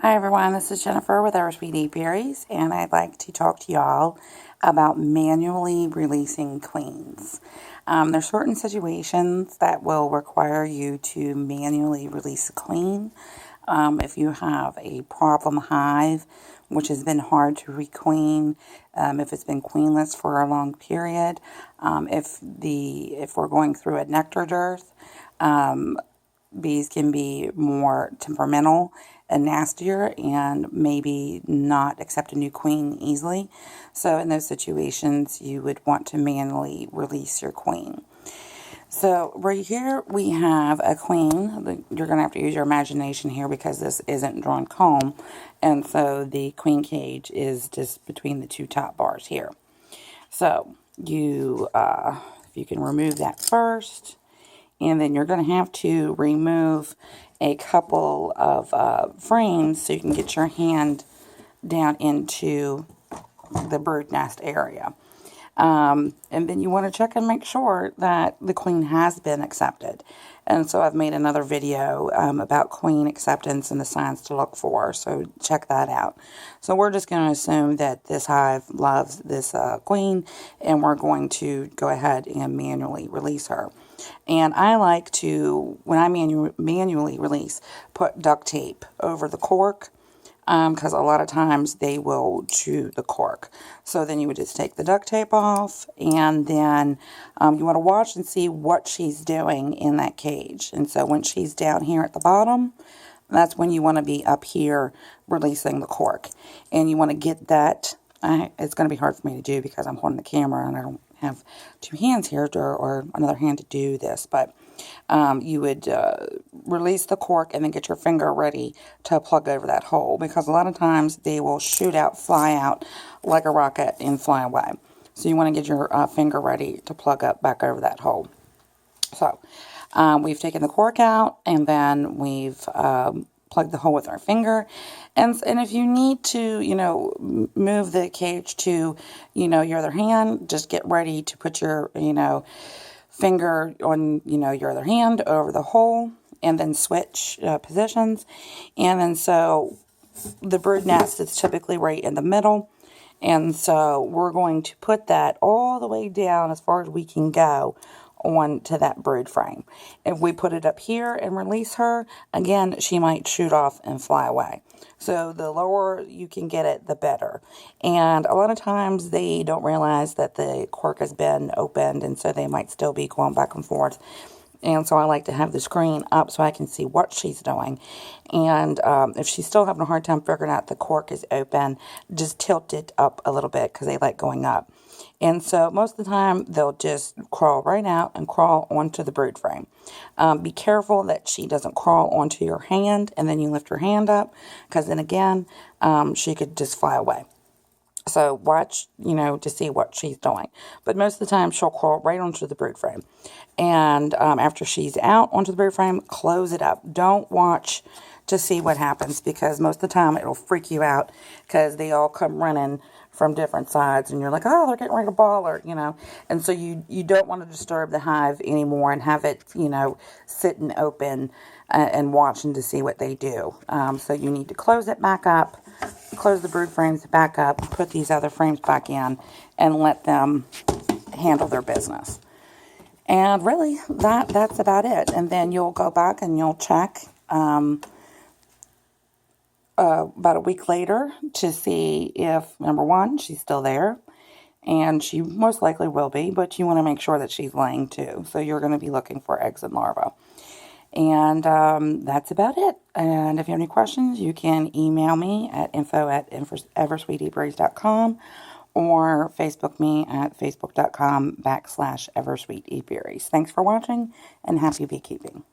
Hi everyone, this is Jennifer with our Sweet Apiaries, and I'd like to talk to y'all about manually releasing queens. There's certain situations that will require you to manually release a queen. If you have a problem hive, which has been hard to requeen, if it's been queenless for a long period, if we're going through a nectar dearth, bees can be more temperamental and nastier and maybe not accept a new queen easily. So in those situations, you would want to manually release your queen. So right here we have a queen. You're going to have to use your imagination here because this isn't drawn comb. And so the queen cage is just between the two top bars here. So if you can remove that first. And then you're going to have to remove a couple of frames so you can get your hand down into the brood nest area. And then you want to check and make sure that the queen has been accepted. And so I've made another video about queen acceptance and the signs to look for. So check that out. So we're just going to assume that this hive loves this queen, and we're going to go ahead and manually release her. And I like to, when I manually release, put duct tape over the cork, because a lot of times they will chew the cork. So then you would just take the duct tape off, and then you want to watch and see what she's doing in that cage. And so when she's down here at the bottom, that's when you want to be up here releasing the cork. And you want to get that, it's going to be hard for me to do because I'm holding the camera and I don't have two hands here or another hand to do this, but you would release the cork and then get your finger ready to plug over that hole, because a lot of times they will shoot out, fly out like a rocket and fly away. So you want to get your finger ready to plug up back over that hole. So we've taken the cork out, and then we've plug the hole with our finger. And if you need to, move the cage to, your other hand, just get ready to put your, finger on, your other hand over the hole, and then switch positions. And then so the brood nest is typically right in the middle. And so we're going to put that all the way down as far as we can go onto that brood frame. If we put it up here and release her, again, she might shoot off and fly away. So the lower you can get it, the better. And a lot of times they don't realize that the cork has been opened, and so they might still be going back and forth. And so I like to have the screen up so I can see what she's doing. And if she's still having a hard time figuring out the cork is open, just tilt it up a little bit because they like going up. And so most of the time, they'll just crawl right out and crawl onto the brood frame. Be careful that she doesn't crawl onto your hand and then you lift her hand up, because then again, she could just fly away. So watch, to see what she's doing. But most of the time, she'll crawl right onto the brood frame. And after she's out onto the brood frame, close it up. Don't watch to see what happens, because most of the time it'll freak you out because they all come running from different sides, and you're like, oh, they're getting ready to ball, or, and so you don't want to disturb the hive anymore and have it, sitting open and watching to see what they do. So you need to close it back up, close the brood frames back up, put these other frames back in, and let them handle their business. And really, that's about it. And then you'll go back and you'll check about a week later to see if, number one, she's still there. And she most likely will be, but you want to make sure that she's laying too. So you're going to be looking for eggs and larvae. And that's about it. And if you have any questions, you can email me at info@eversweetapiaries.com or Facebook me at facebook.com/eversweetapiaries. Thanks for watching, and happy beekeeping.